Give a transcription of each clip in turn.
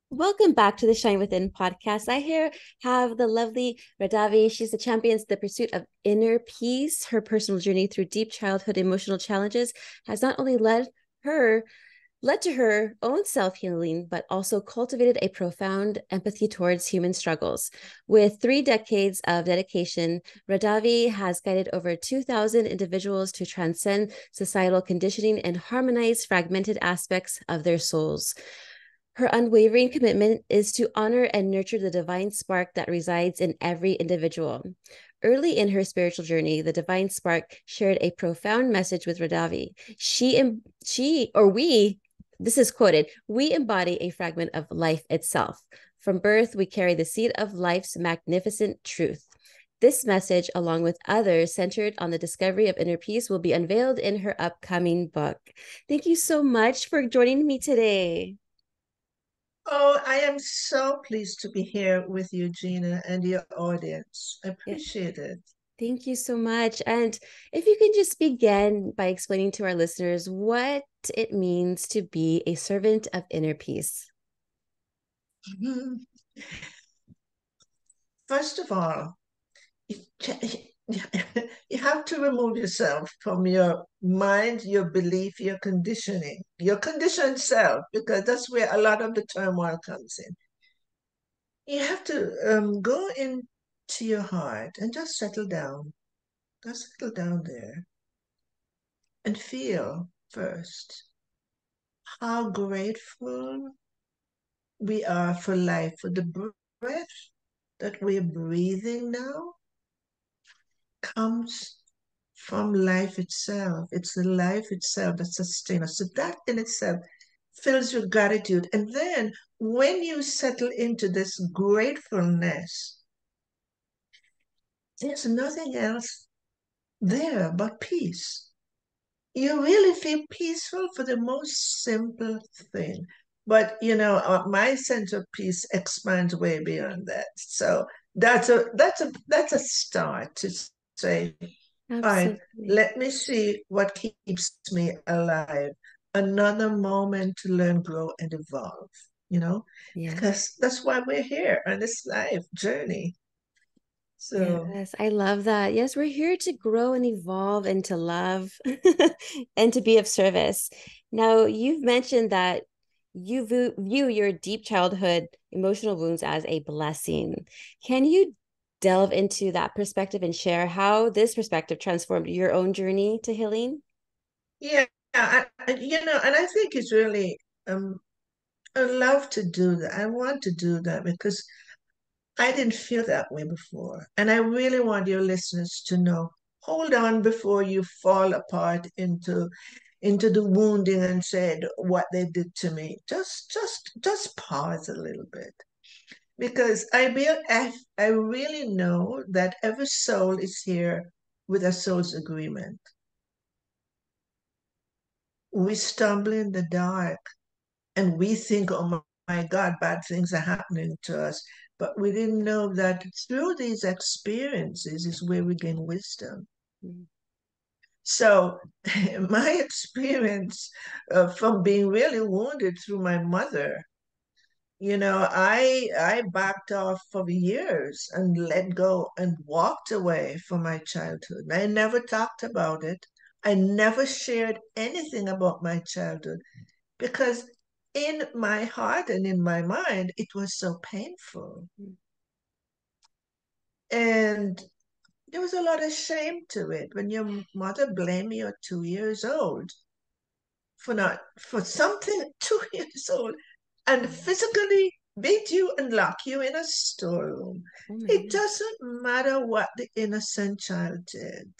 Welcome back to the Shine Within podcast. I here have the lovely Radavie. She's the champion in the pursuit of inner peace. Her personal journey through deep childhood emotional challenges has not only her led to her own self-healing, but also cultivated a profound empathy towards human struggles. With 3 decades of dedication, Radavie has guided over 2,000 individuals to transcend societal conditioning and harmonize fragmented aspects of their souls. Her unwavering commitment is to honor and nurture the divine spark that resides in every individual. Early in her spiritual journey, the divine spark shared a profound message with Radavie. We, this is quoted, we embody a fragment of life itself. From birth, we carry the seed of life's magnificent truth. This message, along with others centered on the discovery of inner peace, will be unveiled in her upcoming book. Thank you so much for joining me today. Oh, I am so pleased to be here with you, Gina, and your audience. I Yeah. appreciate it. Thank you so much. And if you can just begin by explaining to our listeners what it means to be a servant of inner peace. Mhm. First of all, you, you have to remove yourself from your mind, your belief, your conditioning, your conditioned self, because that's where a lot of the turmoil comes in. You have to go into your heart and just settle down. Just settle down there and feel first how grateful we are for life, for the breath that we're breathing now comes from life itself. It's the life itself that sustains us. So that in itself fills your gratitude. And then when you settle into this gratefulness, there's nothing else there but peace. You really feel peaceful for the most simple thing. But my sense of peace expands way beyond that. So that's a start to say, all right, Absolutely. let me see what keeps me alive. Another moment to learn, grow, and evolve, you know, Yeah. because that's why we're here on this life journey. So Yes, I love that. Yes, we're here to grow and evolve and to love and to be of service. Now, you've mentioned that you view your deep childhood emotional wounds as a blessing. Can you delve into that perspective and share how this perspective transformed your own journey to healing? yeah, and I think it's really I love to do that. I want to do that because I didn't feel that way before. And I really want your listeners to know, hold on before you fall apart into the wounding and said what they did to me. Just pause a little bit. Because I really know that every soul is here with a soul's agreement. We stumble in the dark and we think, oh my God, bad things are happening to us. But we didn't know that through these experiences is where we gain wisdom. Mm. So, my experience from being really wounded through my mother, I backed off for years and let go and walked away from my childhood. I never talked about it. I never shared anything about my childhood because in my heart and in my mind, it was so painful. And there was a lot of shame to it when your mother blamed you at 2 years old for something at 2 years old and physically beat you and lock you in a storeroom. Oh my It goodness. doesn't matter what the innocent child did.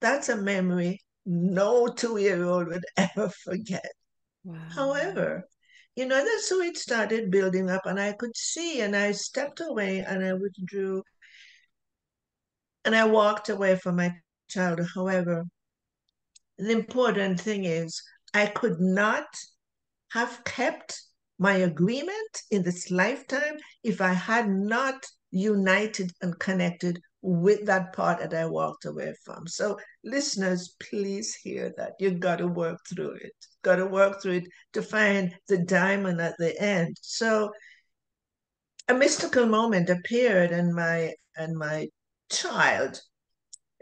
That's a memory no 2 year old would ever forget. Wow. However, that's how it started building up, and I could see, and I stepped away and I withdrew and I walked away from my childhood. However, the important thing is, I could not have kept my agreement in this lifetime if I had not united and connected with that part that I walked away from. So, listeners, please hear that. You got to work through it. Got to work through it to find the diamond at the end. So, a mystical moment appeared, and my child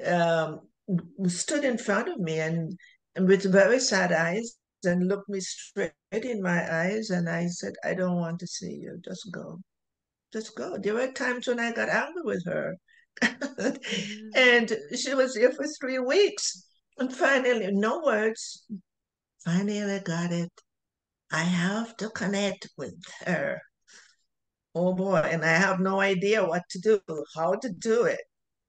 um, stood in front of me and with very sad eyes and looked me straight in my eyes, and I said, "I don't want to see you. Just go." Just go. There were times when I got angry with her. Yeah. And she was there for 3 weeks. And finally, no words. Finally, I got it. I have to connect with her. Oh boy. And I have no idea what to do, how to do it.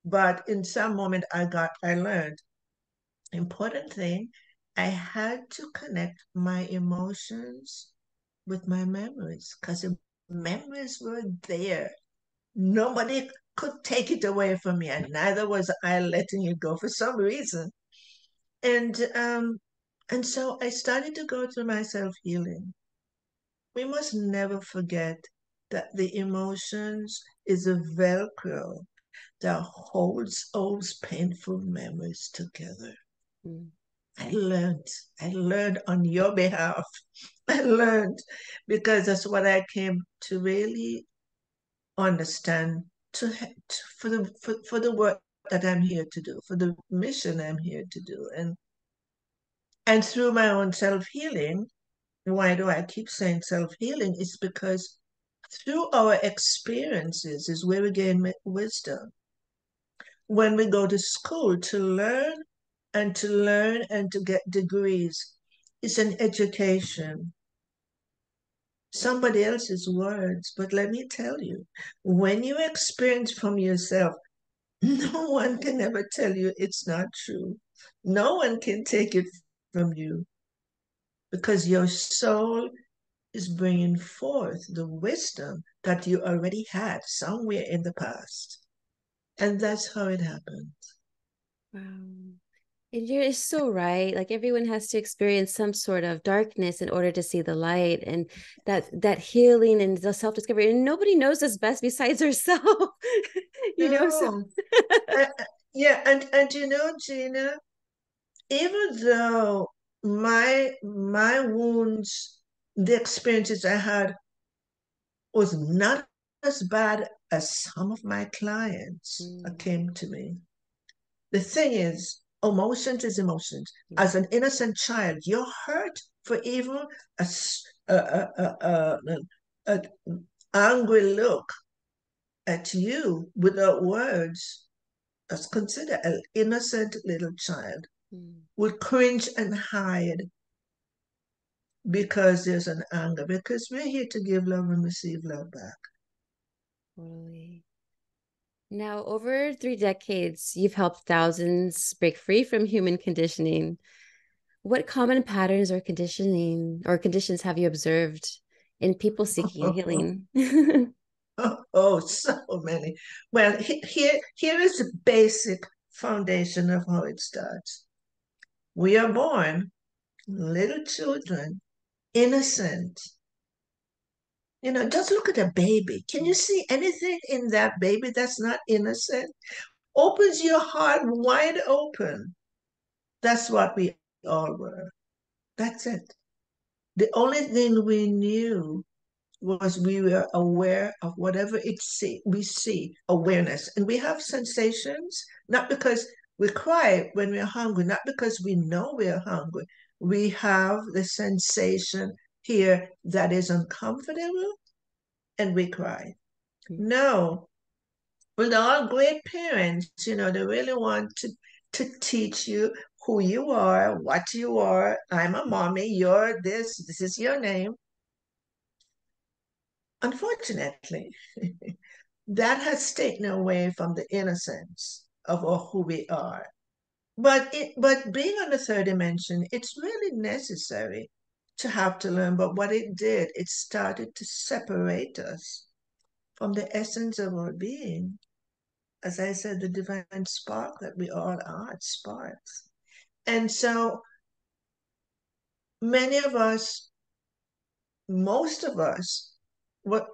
But in some moment, I learned important thing. I had to connect my emotions with my memories because the memories were there. Nobody could take it away from me, and neither was I letting it go for some reason. And so I started to go through my self healing. We must never forget that the emotions is a Velcro that holds those painful memories together. Mm. I learned. I learned on your behalf. I learned because that's what I came to really understand for the work that I'm here to do, for the mission I'm here to do. And through my own self-healing, why do I keep saying self-healing? It's because through our experiences is where we gain wisdom. When we go to school to learn and to learn and to get degrees, it's an education. Somebody else's words, but let me tell you, when you experience from yourself, no one can ever tell you it's not true. No one can take it from you because your soul is bringing forth the wisdom that you already had somewhere in the past. And that's how it happened. Wow. And you're so right. Like everyone has to experience some sort of darkness in order to see the light, and that healing and the self-discovery. And nobody knows us best besides ourselves. So No. Uh, yeah, and Gina, even though my wounds, the experiences I had was not as bad as some of my clients that mm, came to me. The thing is, emotions is emotions. yeah. As an innocent child, you're hurt for even a, a angry look at you without words. That's considered an innocent little child Mm, would cringe and hide because there's an anger. Because we're here to give love and receive love back. totally. Now, over 3 decades, you've helped thousands break free from human conditioning. What common patterns or conditioning or conditions have you observed in people seeking healing? Oh, so many. Well, here is the basic foundation of how it starts. We are born little children, innocent. Just look at a baby. Can you see anything in that baby that's not innocent? Opens your heart wide open. That's what we all were. That's it. The only thing we knew was we were aware of whatever we see, awareness. And we have sensations, not because we cry when we're hungry, not because we know we're hungry. We have the sensation here that is uncomfortable and we cry. No, with all great parents, they really want to teach you who you are, what you are. I'm a mommy, you're this is your name. Unfortunately, that has taken away from the innocence of who we are. But being on the third dimension, it's really necessary to have to learn. But what it did, it started to separate us from the essence of our being. As I said, the divine spark that we all are, it sparks. And so many of us, most of us, what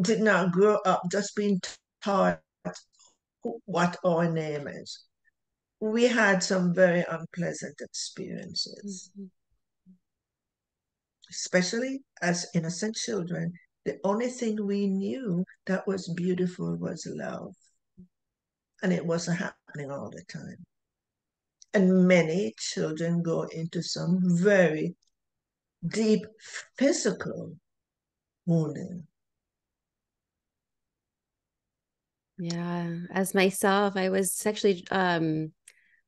did not grow up just being taught what our name is. We had some very unpleasant experiences, Mhm. especially as innocent children. The only thing we knew that was beautiful was love, and it wasn't happening all the time. And many children go into some very deep physical wounding. Yeah, as myself, I was sexually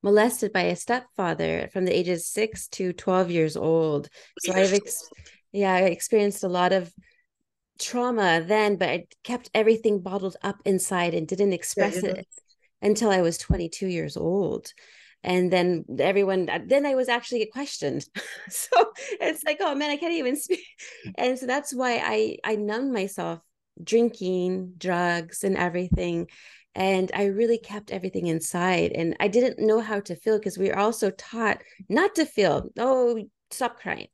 molested by a stepfather from the ages 6 to 12 years old. So yeah, I experienced a lot of trauma then, but I kept everything bottled up inside and didn't Yeah, express it until I was 22 years old. And then I was actually questioned. So it's like, oh man, I can't even speak. And so that's why I numbed myself, drinking, drugs, and everything. And I really kept everything inside. And I didn't know how to feel because we were also taught not to feel. Oh, stop crying.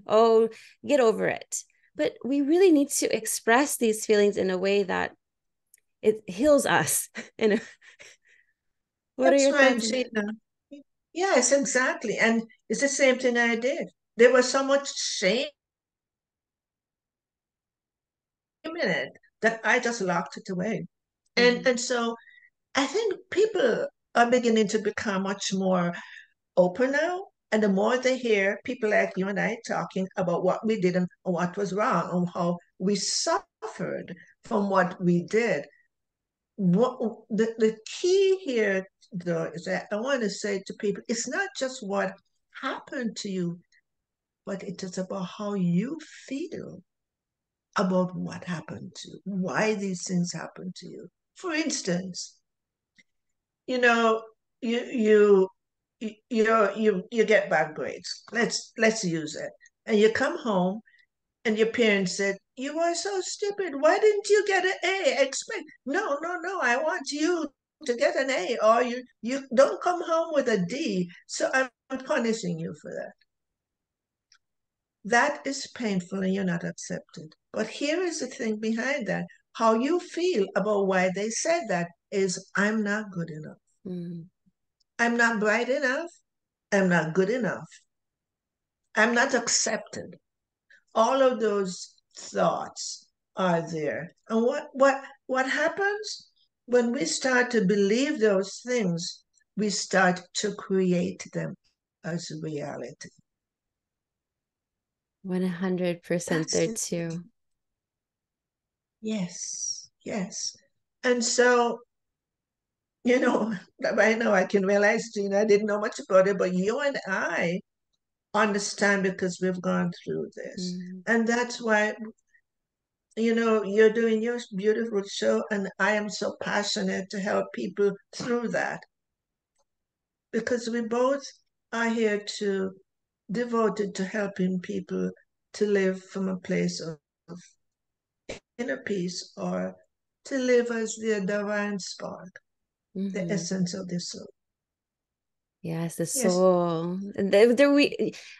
Oh, get over it. But we really need to express these feelings in a way that it heals us. And what are that's your right, thoughts on that? Gina. Yes, exactly. And it's the same thing I did. There was so much shame in it that I just locked it away. And Mhm. and so I think people are beginning to become much more open now. And the more they hear people like you and I talking about what we did and what was wrong and how we suffered from what we did, what the key here though is that I want to say to people, it's not just what happened to you, but it is about how you feel about what happened to you, why these things happened to you. For instance, you know, you you you get bad grades. Let's use it. And you come home and your parents said, "You are so stupid. Why didn't you get an A? Expect no. I want you to get an A, or you don't come home with a D. So I'm punishing you for that." That is painful and you're not accepted. But here is the thing behind that. How you feel about why they said that is, I'm not good enough. Mm. I'm not bright enough. I'm not good enough. I'm not accepted. All of those thoughts are there. And what happens when we start to believe those things, we start to create them as reality. 100% That's there it. too. Yes, yes. And so, right now I can realize, Gina, I didn't know much about it, but you and I understand because we've gone through this. Mm. And that's why, you're doing your beautiful show, and I am so passionate to help people through that because we both are here to devoted to helping people to live from a place of inner peace or to live as their divine spark, the Hmm. essence of the soul. Yes, the Yes. soul. And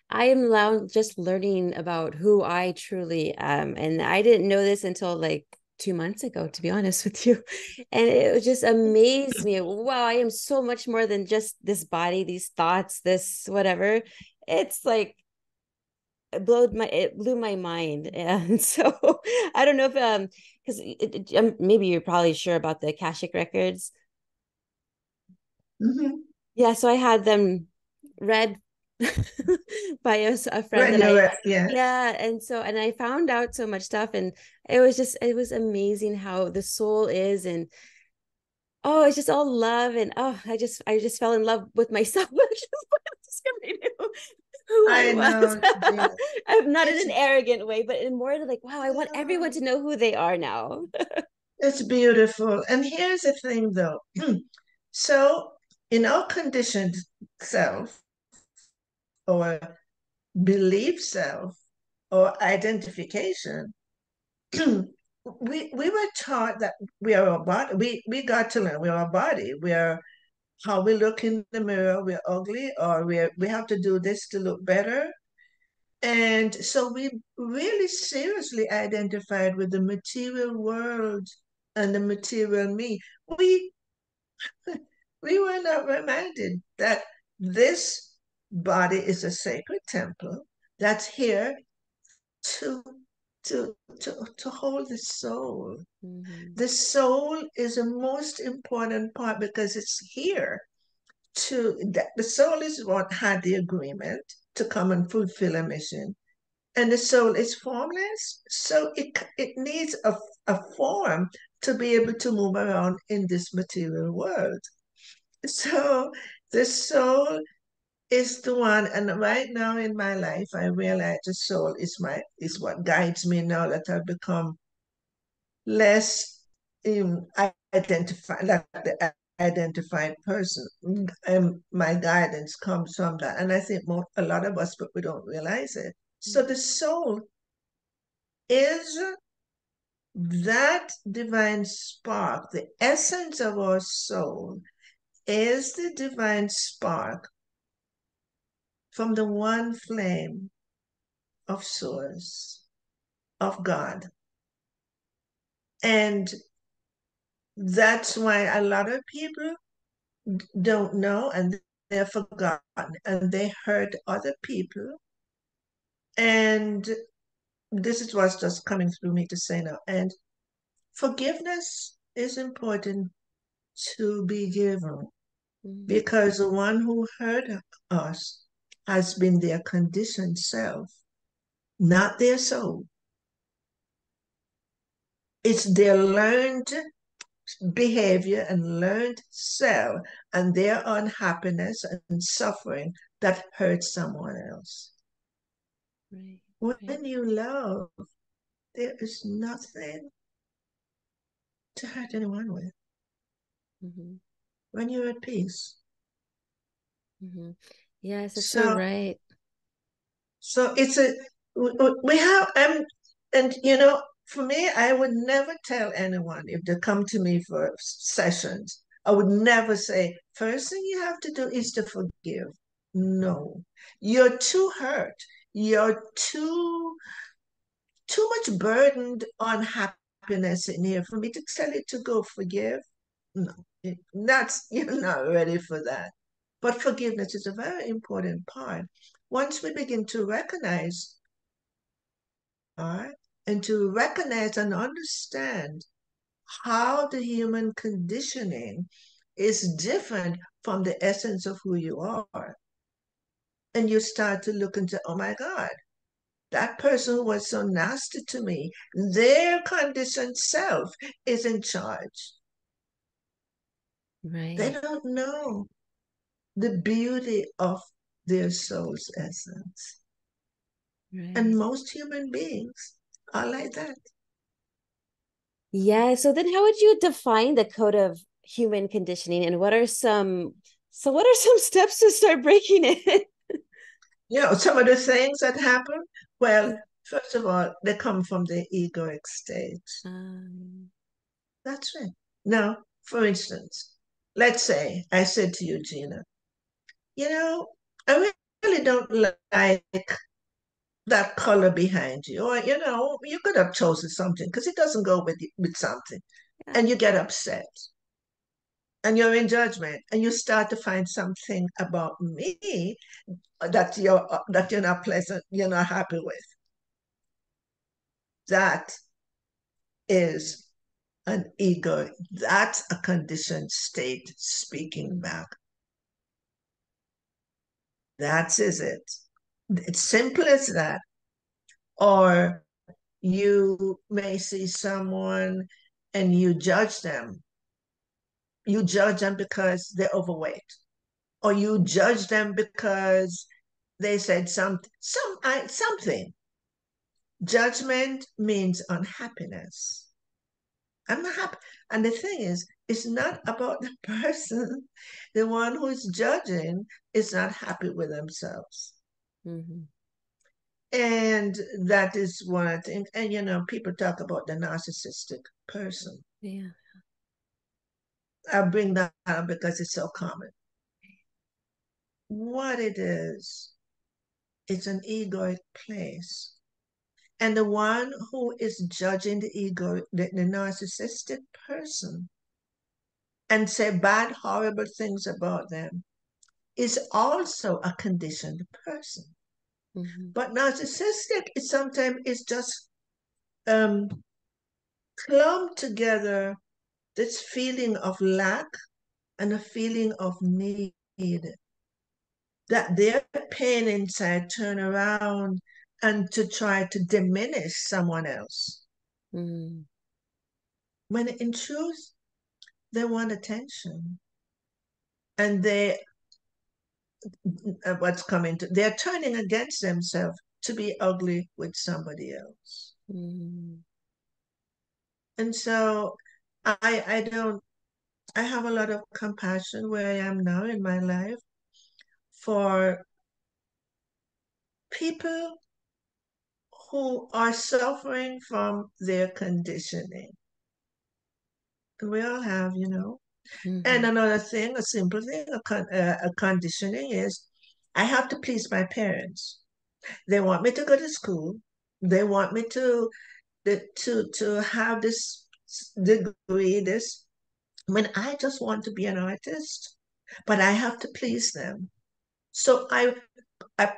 I am now just learning about who I truly am. And I didn't know this until like 2 months ago, to be honest with you. And it just amazed me. Wow, I am so much more than just this body, these thoughts, this whatever. It's like it blew my mind. And so I don't know if because maybe you're probably sure about the Akashic records. Mm-hmm. Yeah, so I had them read by a friend When that you I were, yeah. yeah, and so and I found out so much stuff, and it was amazing how the soul is. And oh, it's just all love. And oh, I just fell in love with myself. I just really knew who I I was. know, Gina. I'm not in It's an arrogant way, but in more like, wow, I want everyone to know who they are now. it's beautiful. And here's the thing though. So in our conditioned self or belief self or identification, we were taught that we are a body. We got to learn we are a body. We are how we look in the mirror, we're ugly, or we have to do this to look better. And so we really seriously identified with the material world and the material me. We We were not reminded that this body is a sacred temple that's here to to hold the soul. Mm-hmm. The soul is the most important part because it's here to the soul is what had the agreement to come and fulfill a mission. And the soul is formless, so it needs a form to be able to move around in this material world. So the soul is the one, and right now in my life, I realize the soul is what guides me now that I've become less identified, like the identified person. My guidance comes from that, and I think a lot of us, but we don't realize it. So the soul is that divine spark, the essence of our soul is the divine spark from the one flame of source, of God. And that's why a lot of people don't know and they're forgotten and they hurt other people. And this is what's just coming through me to say now. And forgiveness is important to be given Mm-hmm. because the one who hurt us has been their conditioned self, not their soul. It's their learned behavior and learned self and their unhappiness and suffering that hurts someone else. Right, right. When you love, there is nothing to hurt anyone with. Mm-hmm. When you're at peace. Mm-hmm. Yes, that's so So, right. so it's a, we have, and for me, I would never tell anyone if they come to me for sessions, I would never say, first thing you have to do is to forgive. No, you're too hurt. You're too much burdened on happiness in here for me to tell you to go forgive. No, that's you're not ready for that. But forgiveness is a very important part. Once we begin to recognize, all right, and to recognize and understand how the human conditioning is different from the essence of who you are, and you start to look into, oh my God, that person who was so nasty to me, their conditioned self is in charge. They Right, don't know the beauty of their soul's essence. And right. most human beings are like that. Yeah. So then how would you define the code of human conditioning and what are some steps to start breaking it? Some of the things that happen, well, first of all, they come from the egoic state. Um, That's right. Now, for instance, let's say I said to you, Gina, you know, I really don't like that color behind you. Or, you could have chosen something because it doesn't go with something. yeah. And you get upset and you're in judgment and you start to find something about me that you're not pleasant, you're not happy with. That is an ego. That's a conditioned state speaking Mm-hmm. back. That is it. It's simple as that. Or you may see someone and you judge them. You judge them because they're overweight, or you judge them because they said something. Judgment means unhappiness. I'm not happy. And the thing is, it's not about the person. The one who is judging is not happy with themselves. Mm-hmm. And that is one thing. And people talk about the narcissistic person. Yeah. I bring that up because it's so common. What it is, it's an egoic place. And the one who is judging the ego, the narcissistic person, and say bad, horrible things about them is also a conditioned person. Mm-hmm. But narcissistic is sometimes it's just um, clumped together this feeling of lack and a feeling of need that their pain inside turn around and to try to diminish someone else. Mm-hmm. When in truth, they want attention. And what's coming to, they're turning against themselves to be ugly with somebody else. Mm-hmm. And so I don't, I have a lot of compassion where I am now in my life for people who are suffering from their conditioning. And we all have, you know. And Mm-hmm. another thing, a simple thing, a conditioning is I have to please my parents. They want me to go to school. They want me to have this degree, this. When I just want to be an artist, but I have to please them. So I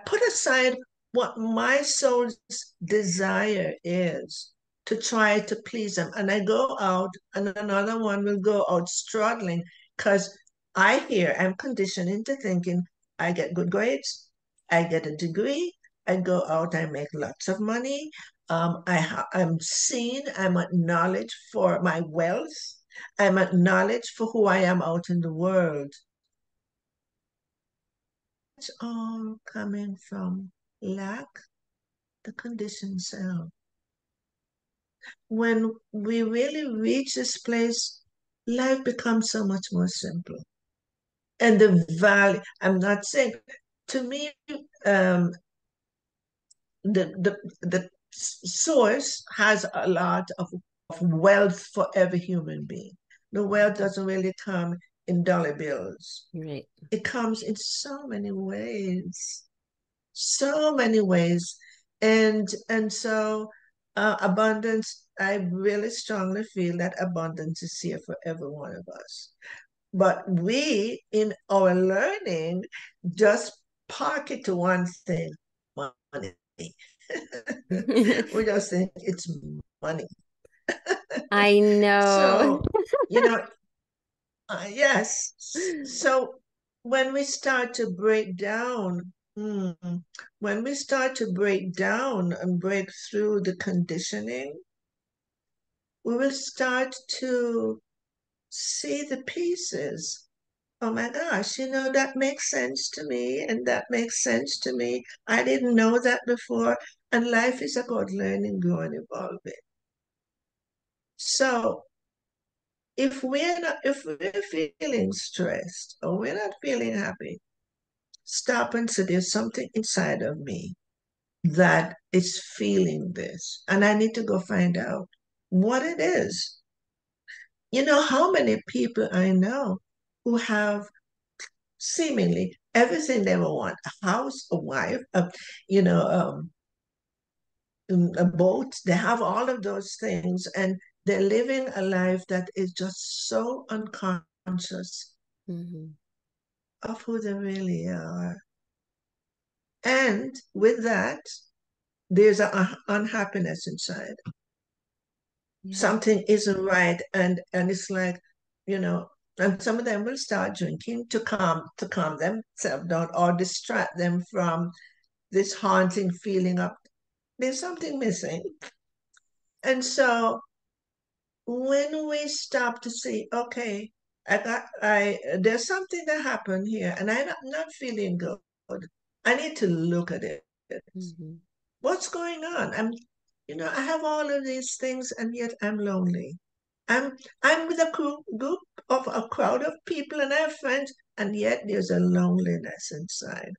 put aside what my soul's desire is to try to please them. And I go out, and another one will go out struggling because I'm conditioned into thinking I get good grades, I get a degree, I go out, I make lots of money. I'm seen, I'm acknowledged for my wealth, I'm acknowledged for who I am out in the world. It's all coming from lack, the conditioned self. When we really reach this place, life becomes so much more simple. And the value, I'm not saying, to me, the source has a lot of wealth for every human being. The wealth doesn't really come in dollar bills. Right. It comes in so many ways. So many ways. And so abundance, I really strongly feel that abundance is here for every one of us. But we in our learning just park it to one thing, money. We just think it's money. I know. So, you know, yes. So when we start to break down, when we start to break down and break through the conditioning, we will start to see the pieces. Oh my gosh, that makes sense to me, and that makes sense to me. I didn't know that before. And life is about learning, growing, evolving. So if we're feeling stressed or we're not feeling happy, stop and say there's something inside of me that is feeling this, and I need to go find out what it is. You know how many people I know who have seemingly everything they will want: a house, a wife, you know, a boat. They have all of those things, and they're living a life that is just so unconscious Mm-hmm. of who they really are. And with that, there's an unhappiness inside. Yeah. Something isn't right, and it's like, you know, and some of them will start drinking to calm themselves down or distract them from this haunting feeling of there's something missing. And so when we stop to see, okay, I there's something that happened here, and I'm not feeling good. I need to look at it. Mm-hmm. What's going on? I have all of these things, and yet I'm lonely. I'm with group of a crowd of people, and I have friends, and yet there's a loneliness inside.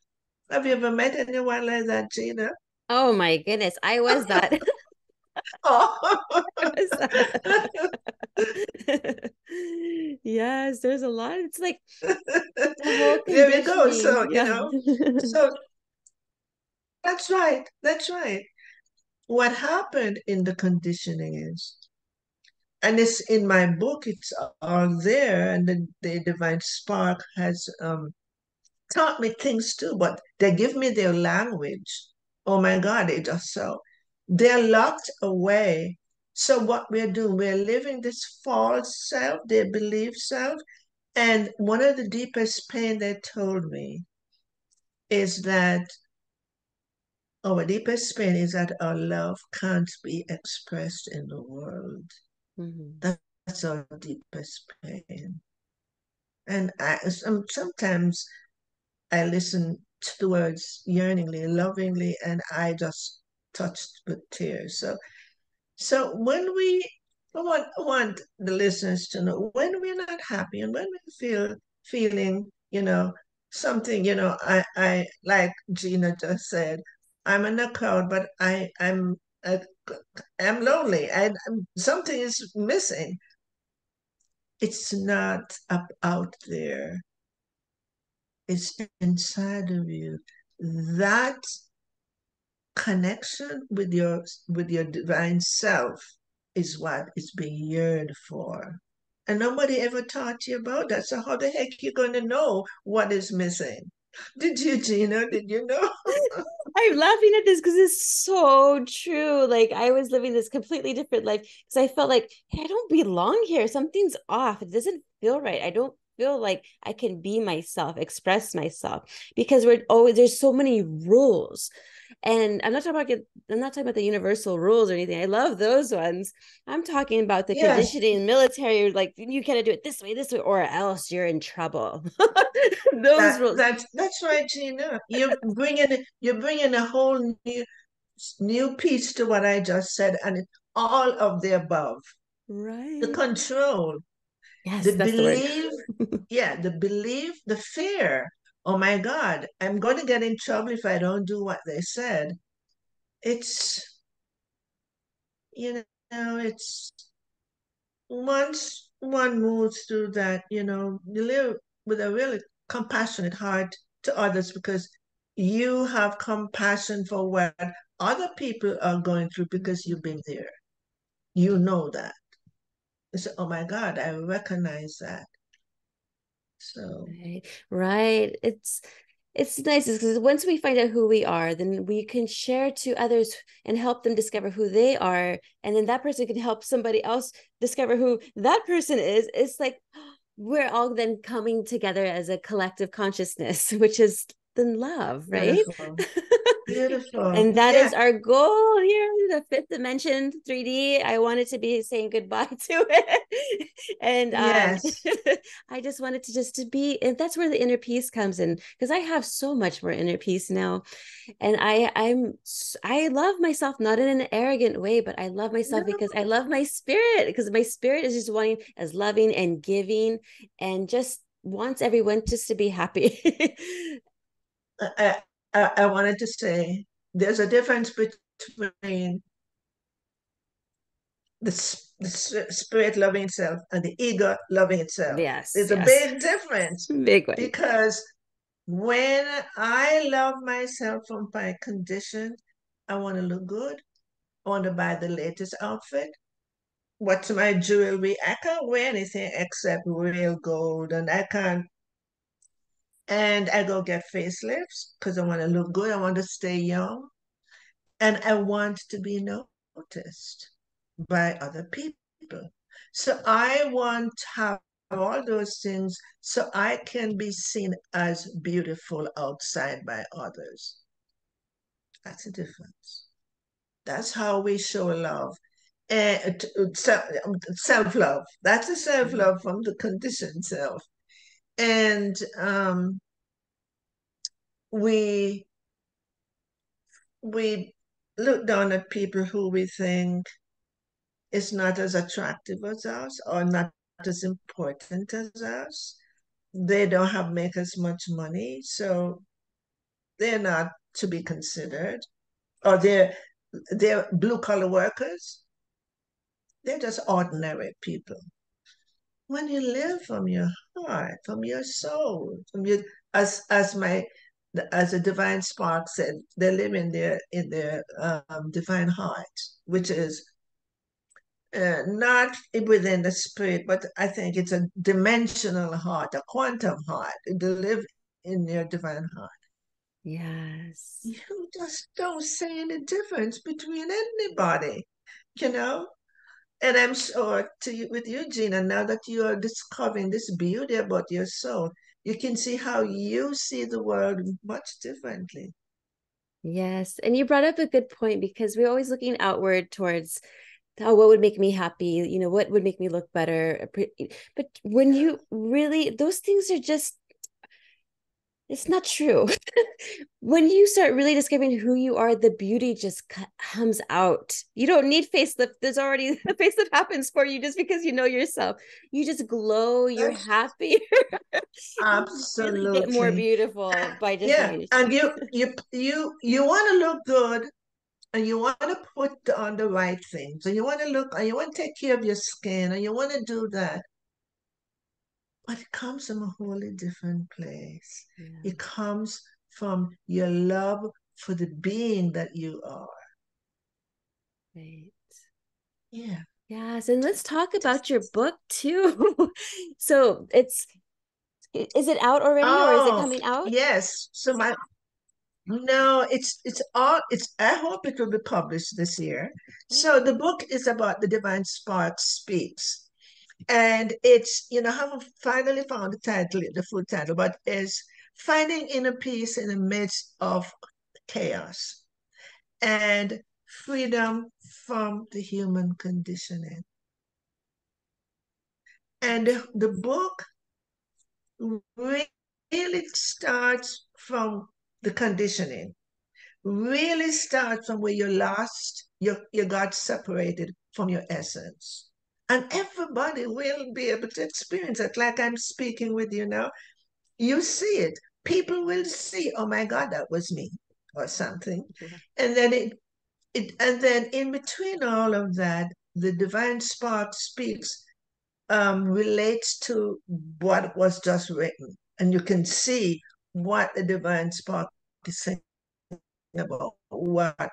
Have you ever met anyone like that, Gina? Oh my goodness. I was that. Oh. I was that. Yes, there's a lot. It's like the whole There we go. conditioning. So, Yeah. so that's right. That's right. What happened in the conditioning is and it's in my book, it's all there, and the divine spark has taught me things too, but they give me their language. Oh my God, they just so they're locked away. So what we're doing, we're living this false self, their belief self. And one of the deepest pain they told me is that our deepest pain is that our love can't be expressed in the world. Mm-hmm. That's our deepest pain. And sometimes I listen to the words yearningly, lovingly, and I just touched with tears. So when I want the listeners to know when we're not happy and when we feeling, something, I like Gina just said, I'm in a crowd, but uh, I'm lonely. Something is missing. It's not up out there. It's inside of you. That connection with your divine self is what is being yearned for. And nobody ever taught you about that. So how the heck you going to know what is missing? Did you, Gina? Did you know? I'm laughing at this because it's so true. Like I was living this completely different life because I felt like, hey, I don't belong here. Something's off. It doesn't feel right. I don't feel like I can be myself, express myself because we're always there's so many rules. And I'm not talking about the universal rules or anything. I love those ones. I'm talking about the Yes, conditioning military, like you gotta do it this way, or else you're in trouble. Those rules. that's right, Gina. You're bringing a whole new piece to what I just said, and it's all of the above. The Right. control, Yes, the that's the word. belief, yeah, the belief, the fear. Oh my God, I'm going to get in trouble if I don't do what they said. It's, it's once one moves through that, you live with a really compassionate heart to others because you have compassion for what other people are going through because you've been there. You know that. You say, oh my God, I recognize that. So, Right. Right. It's nice because once we find out who we are, then we can share to others and help them discover who they are. And then that person can help somebody else discover who that person is. It's like we're all then coming together as a collective consciousness, which is then love, right? beautiful. Beautiful. And that Yeah. is our goal here, the fifth dimension 3D. I wanted to be saying goodbye to it. And Yes. I just wanted to just to be, and that's where the inner peace comes in, because I have so much more inner peace now. And I love myself, not in an arrogant way, but I love myself No, because I love my spirit, because my spirit is just wanting as loving and giving and just wants everyone just to be happy. I, I wanted to say there's a difference between the spirit loving itself and the ego loving itself. Yes, There's a yes. big difference Big one. because when I love myself from my condition, I want to look good. I want to buy the latest outfit. What's my jewelry? I can't wear anything except real gold, and I can't. And I go get facelifts because I want to look good. I want to stay young, and I want to be noticed by other people. So I want to have all those things so I can be seen as beautiful outside by others. That's the difference. That's how we show love. And self love. That's a self love from the conditioned self. And we we look down at people who we think is not as attractive as us or not as important as us. They don't have make as much money, so they're not to be considered. Or they're blue collar workers. They're just ordinary people. When you live from your heart, from your soul, from your as a divine spark said, they live in their divine heart, which is not within the spirit, but I think it's a dimensional heart, a quantum heart. To live in your divine heart. Yes. You just don't see any difference between anybody, you know? And I'm sure to you, with you, Gina, now that you are discovering this beauty about your soul, you can see how you see the world much differently. Yes. And you brought up a good point because we're always looking outward towards, oh, what would make me happy? What would make me look better? But when Yeah. you really, those things are just, it's not true. When you start really discovering who you are, the beauty just comes out. You don't need facelift. There's already a facelift happens for you just because you know yourself. You just glow. You're That's happier. You really get more absolutely. beautiful by just Yeah. knowing And yourself. you want to look good, and you want to put on the right things, and you want to look, and you want to take care of your skin, and you want to do that. But it comes from a wholly different place. Yeah. It comes from your love for the being that you are. Right. Yeah. Yes, and let's talk Just, about your book too. So is it out already or is it oh, coming out? yes. So my no, it's all it's I hope it will be published this year. So Oh, the book is about the Divine Spark Speaks. And it's, I haven't finally found the title, the full title, but it's Finding Inner Peace in the Midst of Chaos and Freedom from the Human Conditioning. And the book really starts from the conditioning, really starts from where you're lost, you got separated from your essence. And everybody will be able to experience it. Like I'm speaking with you now, you see it. People will see, oh my God, that was me, or something. yeah. And then and then in between all of that, the divine spark speaks, relates to what was just written. And you can see what the divine spark is saying about what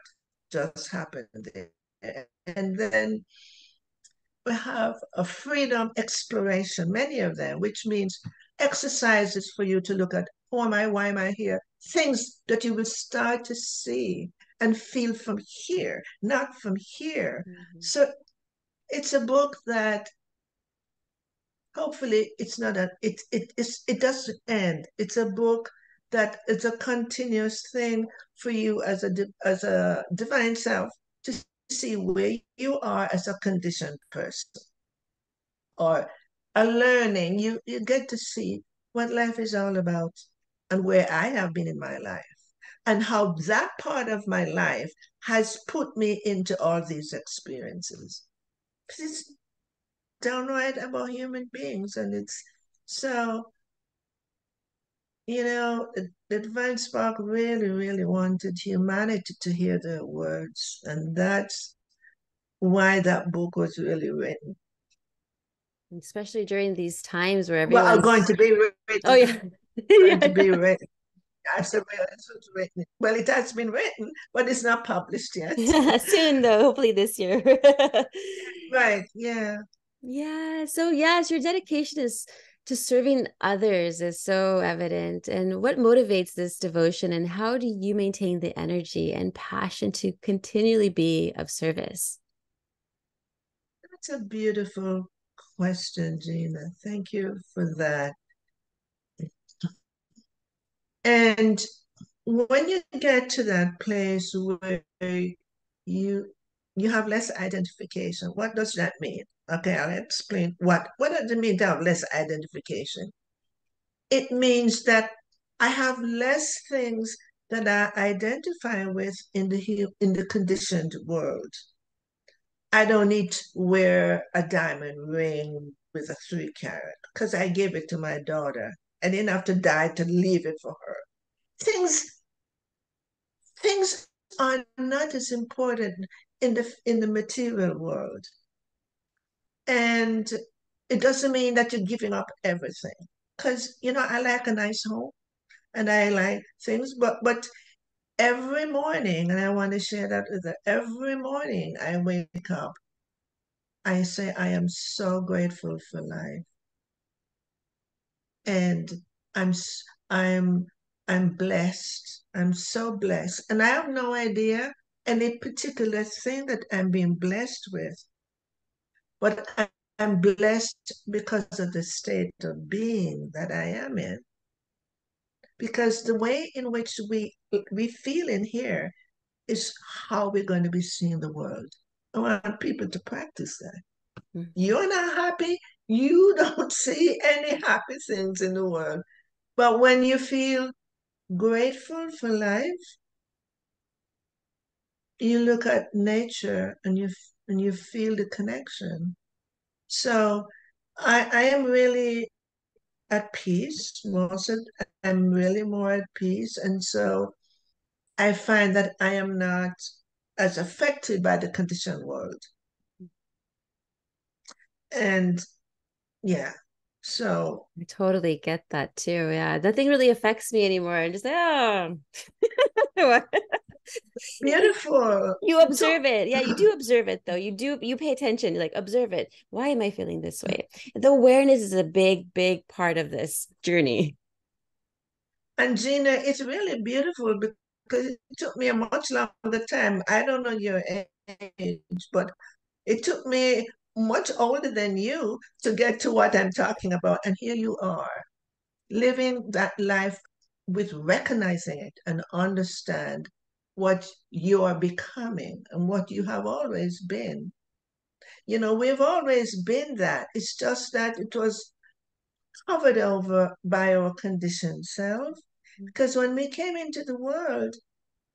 just happened there. And then we have a freedom exploration, many of them, which means exercises for you to look at who am I, why am I here? Things that you will start to see and feel from here, not from here. Mhm. So it's a book that hopefully it's not a it doesn't end. It's a book that it's a continuous thing for you as as a divine self to see where you are as a conditioned person or a learning. You get to see what life is all about and where I have been in my life and how that part of my life has put me into all these experiences. Because it's downright about human beings, and it's so, the divine spark really, really wanted humanity to hear their words, and that's why that book was really written. Especially during these times where Well, are going everyone's, to be oh written, yeah. going to Yeah. be written. I said, well, it's written. Well, it has been written, but it's not published yet. Yeah, soon though, hopefully this year. Right, yeah. Yeah. So yes, your dedication is to serving others is so evident. And what motivates this devotion and how do you maintain the energy and passion to continually be of service? That's a beautiful question, Gina. Thank you for that. And when you get to that place where you you have less identification, what does that mean? Okay, I'll explain what does it mean to have less identification? It means that I have less things that I identify with in the conditioned world. I don't need to wear a diamond ring with a 3 carat because I gave it to my daughter. I didn't have to die to leave it for her. Things things are not as important in the material world. And it doesn't mean that you're giving up everything. Because, I like a nice home and I like things, but every morning, and I want to share that with her, every morning I wake up I say I am so grateful for life, and I'm I'm I'm blessed. I'm so blessed, and I have no idea any particular thing that I'm being blessed with, but I'm blessed because of the state of being that I am in. Because the way in which we feel in here is how we're going to be seeing the world. I want people to practice that. Mm-hmm. You're not happy, you don't see any happy things in the world. But when you feel grateful for life, you look at nature and you feel the connection. So I am really at peace. Most of I'm really more at peace. And so I find that I am not as affected by the conditioned world. And yeah, so I totally get that too. Yeah. Nothing really affects me anymore. I'm just like, oh. beautiful. You It took observe it. Yeah, you do observe it though. You pay attention. You like observe it. Why am I feeling this way? The awareness is a big, big part of this journey. and Gina, it's really beautiful because it took me a much longer time. I don't know your age, but it took me much older than you to get to what I'm talking about. And here you are, living that life with recognizing it and understand what you are becoming and what you have always been. You know, we've always been that. It's just that it was covered over by our conditioned self. Because when we came into the world,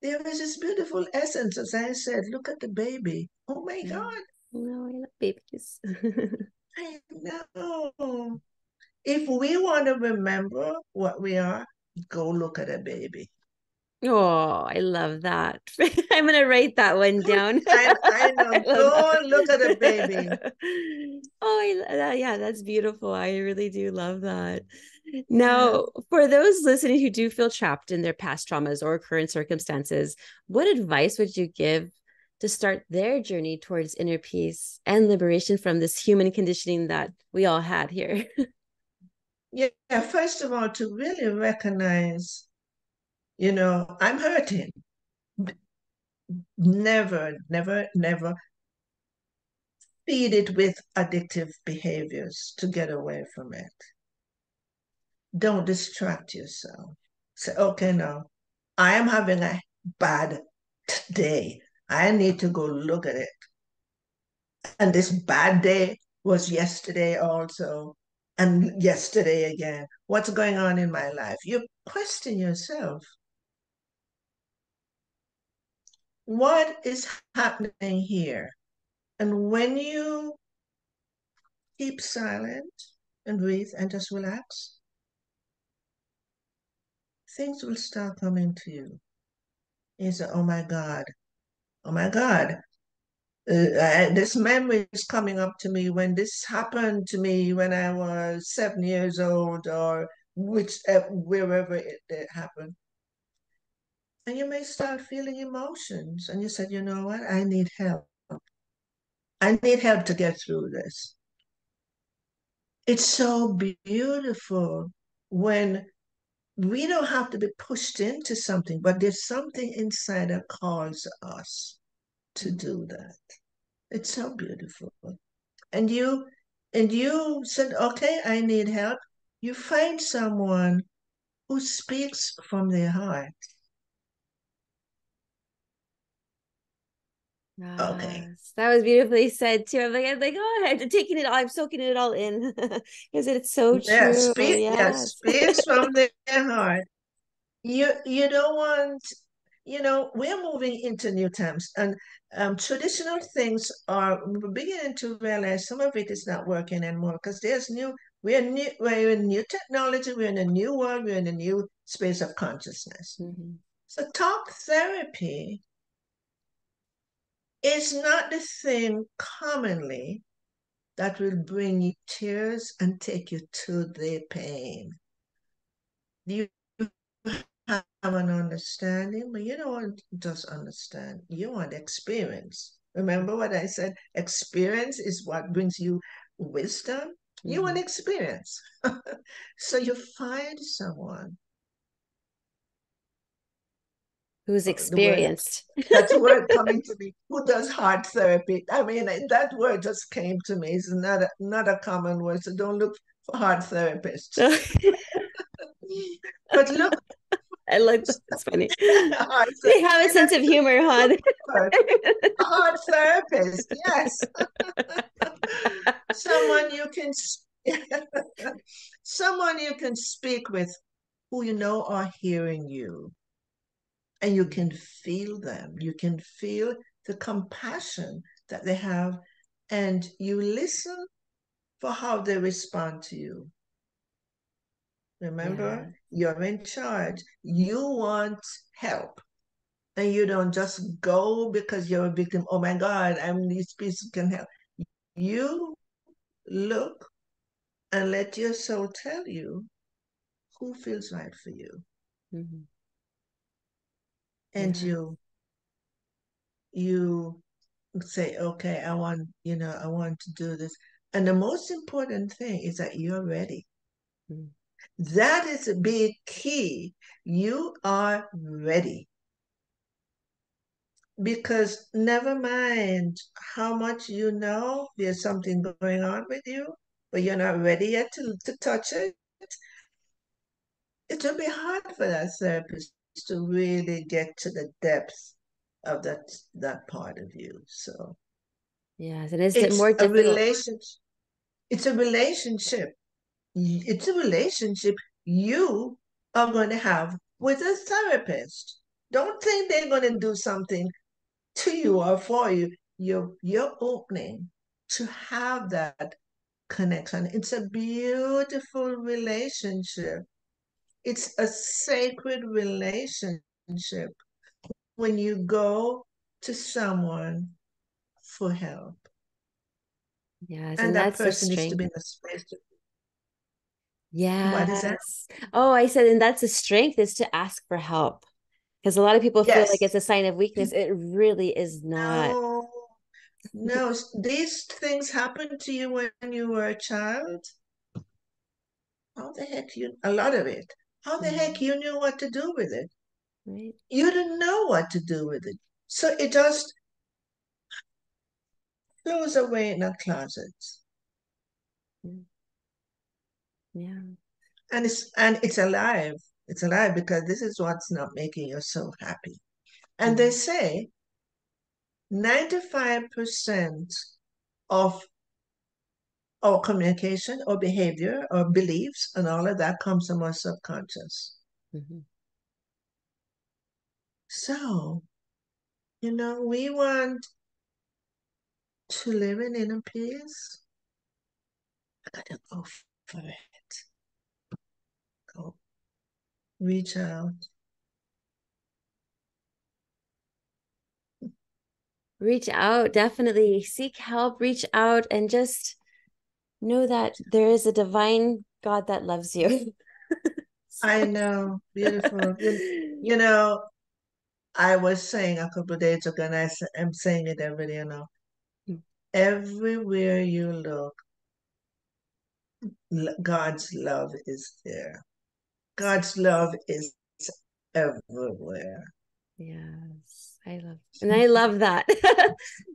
there was this beautiful essence, as I said, look at the baby. Oh my Yeah. God, No, I love babies. I know. If we want to remember what we are, go look at a baby. Oh, I love that. I'm gonna write that one down. I know. I love Go look at a baby. that. Oh, yeah, that's beautiful. I really do love that. Yeah. Now, for those listening who do feel trapped in their past traumas or current circumstances, what advice would you give to start their journey towards inner peace and liberation from this human conditioning that we all had here? Yeah. First of all, to really recognize, I'm hurting. Never, never, never feed it with addictive behaviors to get away from it. Don't distract yourself. Say, okay, now I am having a bad day. I need to go look at it. And this bad day was yesterday also, and yesterday again. What's going on in my life? You question yourself. What is happening here? And when you keep silent and breathe and just relax, things will start coming to you. You say, oh my God, this memory is coming up to me when this happened to me when I was 7 years old or wherever it happened. And you may start feeling emotions. And you said, you know what? I need help. I need help to get through this. It's so beautiful when we don't have to be pushed into something, but there's something inside that calls us to do that. It's so beautiful. And you said, okay, I need help. You find someone who speaks from their heart. Okay. Yes, that was beautifully said too. I'm like, oh, I'm taking it all, I'm soaking it all in because it's so true. Yes. Speaks from their heart. You don't want, we're moving into new times, and traditional things are we're beginning to realize some of it is not working anymore because we're in new technology, we're in a new world, we're in a new space of consciousness. Mhm. So talk therapy is not the thing commonly that will bring you tears and take you to the pain. You have an understanding, but you don't want just understand. You want experience. Remember what I said? Experience is what brings you wisdom. You want Mm-hmm. experience. So you find someone. Who's The word, experienced. that's a word coming to me. Who does heart therapy? I mean, that word just came to me. It's not a common word, so don't look for heart therapists. But look, I like that. It's funny. heart They have a sense that's of humor, huh? a heart therapist. Yes, someone you can someone you can speak with, who you know are hearing you, and you can feel them. You can feel the compassion that they have, and you listen for how they respond to you. Remember, Yeah. you're in charge. You want help, and you don't just go because you're a victim. Oh my God, I'm these people can help. You look and let your soul tell you who feels right for you. Mm-hmm. And Yeah. you say, okay, I want to do this. And the most important thing is that you're ready. Mm-hmm. That is a big key. You are ready. Because never mind how much you know there's something going on with you, but you're not ready yet to touch it. It will be hard for that therapist to really get to the depth of that part of you. So Yes. And is it it's more a difficult? relationship. It's a relationship. It's a relationship you are going to have with a therapist. Don't think they're going to do something to you or for you. You're opening to have that connection. It's a beautiful relationship. It's a sacred relationship when you go to someone for help. Yes. And And that that's the person needs to strength. be in a space to, what is that? Yes. Oh, I said, and that's the strength is to ask for help. Because a lot of people feel like it's Yes. a sign of weakness. It really is not. No, no, these things happened to you when you were a child. How the heck a lot of it. How the heck Mhm. you knew what to do with it? Right. You didn't know what to do with it. So it just flows away in a closet. Yeah. Yeah. And it's alive. It's alive because this is what's not making you so happy. And they Mhm. say 95% of our communication or behavior or beliefs and all of that comes from our subconscious. Mhm. So, we want to live in inner peace. I gotta go for it. Go reach out. Reach out, definitely seek help, reach out, and just know that there is a divine God that loves you. I know, beautiful. You know, I was saying a couple of days ago, and I'm saying it every day now. Everywhere you look, God's love is there. God's love is everywhere. Yes, I love that.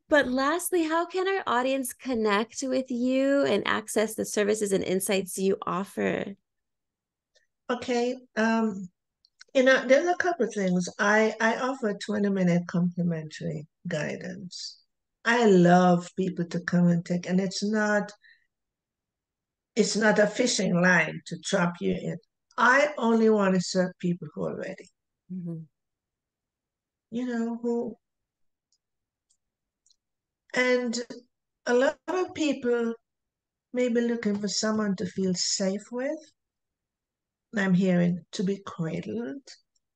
But lastly, how can our audience connect with you and access the services and insights you offer? Okay. There's a couple of things. I offer 20-minute complimentary guidance. I love people to come and take, and it's not a fishing line to trap you in. I only want to serve people who are ready. Mhm. Who and a lot of people may be looking for someone to feel safe with. I'm hearing to be cradled,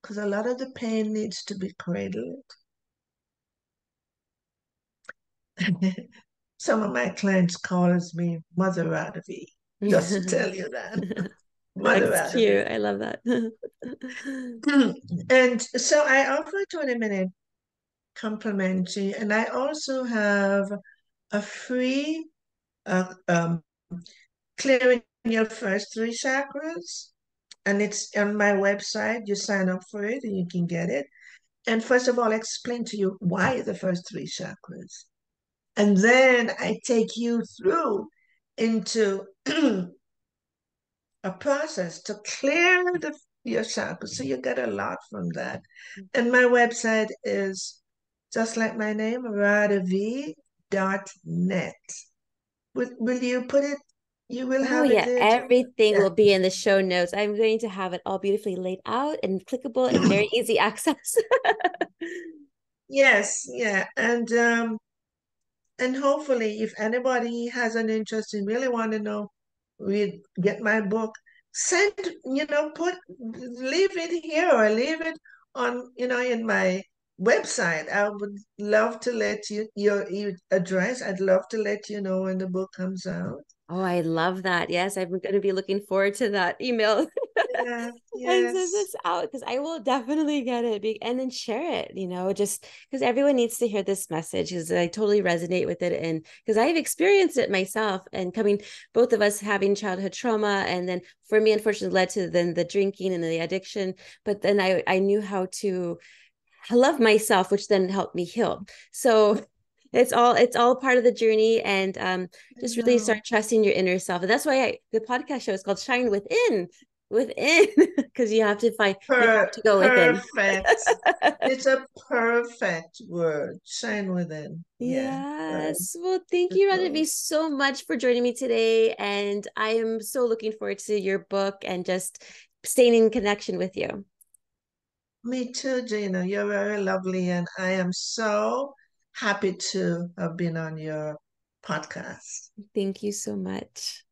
because a lot of the pain needs to be cradled. Some of my clients calls me Mother Radavie, just to tell you that. Mother That's Radavie. cute. I love that. And so I offer 20-minute complimentary. And I also have a free clearing your first three chakras. And it's on my website. You sign up for it and you can get it. And first of all, explain to you why the first three chakras. And then I take you through into a process to clear your chakras. So you get a lot from that. And my website is just like my name, radavie.net. Will you put it? You will Oh have it yeah, there too? everything Yeah. will be in the show notes. I'm going to have it all beautifully laid out and clickable and very easy access. Yes, yeah. And hopefully if anybody has an interest and really want to know, read, get my book, send, put, leave it here or leave it on, in my website. I would love to let you, your address, I'd love to let you know when the book comes out. Oh, I love that. Yes, I'm going to be looking forward to that email Yeah, and send yes. this out because I will definitely get it and then share it, just because everyone needs to hear this message because I totally resonate with it. And because I've experienced it myself and both of us having childhood trauma. And then for me, unfortunately, led to then the drinking and the addiction. But then I knew how to love myself, which then helped me heal. So it's all part of the journey, and I just really start know. trusting your inner self. And that's why the podcast show is called Shine Within, because you have to go within. Perfect. It's a perfect word. Shine within. Yeah. Yes. Well, thank you, Radavie, so much for joining me today. And I am so looking forward to your book and just staying in connection with you. Me too, Gina. You're very lovely, and I am so happy to have been on your podcast. Thank you so much.